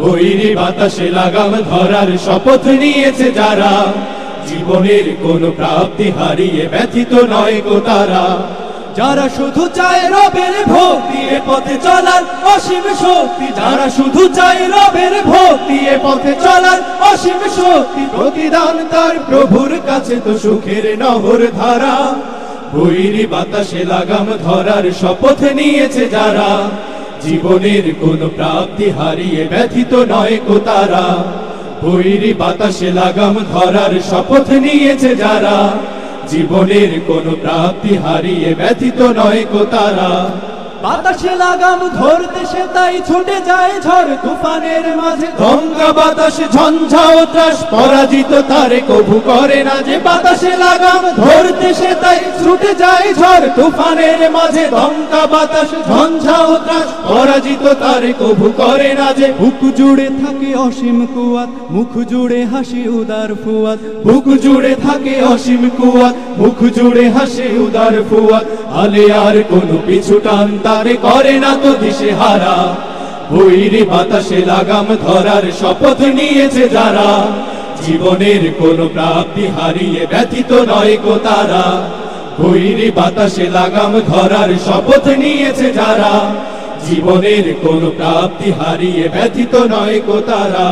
বৈরী বাতাসে লাগাম ধরার শপথ নিয়েছে যারা, জীবনের কোনো প্রাপ্তি হারিয়ে ব্যথিত নয় গো তারা। যারা শুধু চায় রবের ভক্তি এ পথে চলার অসীম শক্তি, যারা শুধু চায় রবের ভক্তি এ পথে চলার অসীম শক্তি, প্রতিদান তার প্রভুর কাছে তো সুখের নহর ধারা। বৈরী বাতাসে লাগাম ধরার শপথ নিয়েছে যারা, জীবনের কোনো প্রাপ্তি হারিয়ে ব্যথিত নয় গো তারা। বৈরী বাতাসে লাগাম ধরার শপথ নিয়েছে যারা, জীবনের কোনো প্রাপ্তি হারিয়ে ব্যথিত নয় গো তারা। বাতাসে লাগাম ধরতে সে তাই ছুটে যায় ঝড় তুফানের মাঝে, গঙ্গা বাতাস ঝঞ্ঝা ও ত্রাস পরাজিত তারে কভু করে না যে। বাতাসে লাগাম ধরতে সে তাই ছুটে যায় ঝড় তুফানের মাঝে, গঙ্গা বাতাস ঝঞ্ঝা ও ত্রাস পরাজিত তারে কভু করে না যে। বুক জুড়ে থাকে অসীম কুয়াত, মুখ জুড়ে হাসি উদার ফুয়াত, বুক জুড়ে থাকে অসীম কুয়াত, মুখ জুড়ে হাসি উদার ফুয়াত। আলে আর কোনো পিছু টান তারে করে না তো দিশে হারা। বৈরী বাতাসে লাগাম ধরার শপথ নিয়েছে যারা, জীবনের কোনো প্রাপ্তি হারিয়ে ব্যথিত নয় গো তারা। বৈরী বাতাসে লাগাম ধরার শপথ নিয়েছে যারা, জীবনের কোনো প্রাপ্তি হারিয়ে ব্যথিত নয় গো তারা।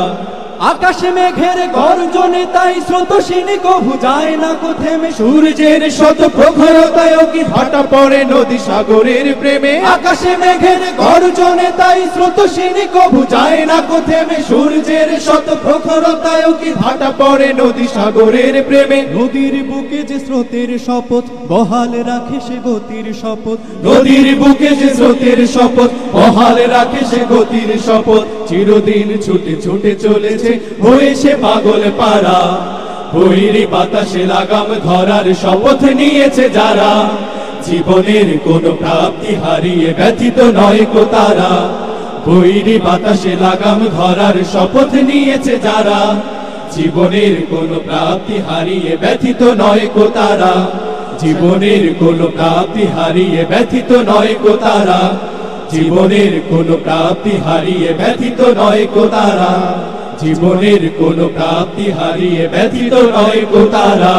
আকাশে মেঘের গর্জনে তাই স্রোতস্বিনী কভু যায় না কো থেমে, সূর্যের শত প্রখরতায় কি ভাটা পড়ে নদী সাগরের প্রেমে। আকাশে মেঘের গর্জনে তাই স্রোতস্বিনী কভু যায় না কো থেমে, সূর্যের শত প্রখরতায় কি ভাটা পড়ে নদী সাগরের প্রেমে। নদীর বুকে যে স্রোতের শপথ বহাল রাখে সে গতির শপথ, নদীর বুকে যে স্রোতের শপথ বহাল রাখে সে গতির শপথ। চিরদিন ছুটে ছুটে চলেছে হয়ে সে পাগল পারা। বৈরী বাতাসে লাগাম ধরার শপথ নিয়েছে যারা, জীবনের কোনো প্রাপ্তি হারিয়ে ব্যথিত নয় গো তারা। বৈরী বাতাসে লাগাম ধরার শপথ নিয়েছে যারা, জীবনের কোনো প্রাপ্তি হারিয়ে ব্যথিত নয় গো তারা। জীবনের কোনো প্রাপ্তি হারিয়ে ব্যথিত নয় গো তারা। জীবনের কোনো প্রাপ্তি হারিয়ে ব্যথিত নয় গো তারা। জীবনের কোনো প্রাপ্তি হারিয়ে ব্যথিত নয় গো তারা।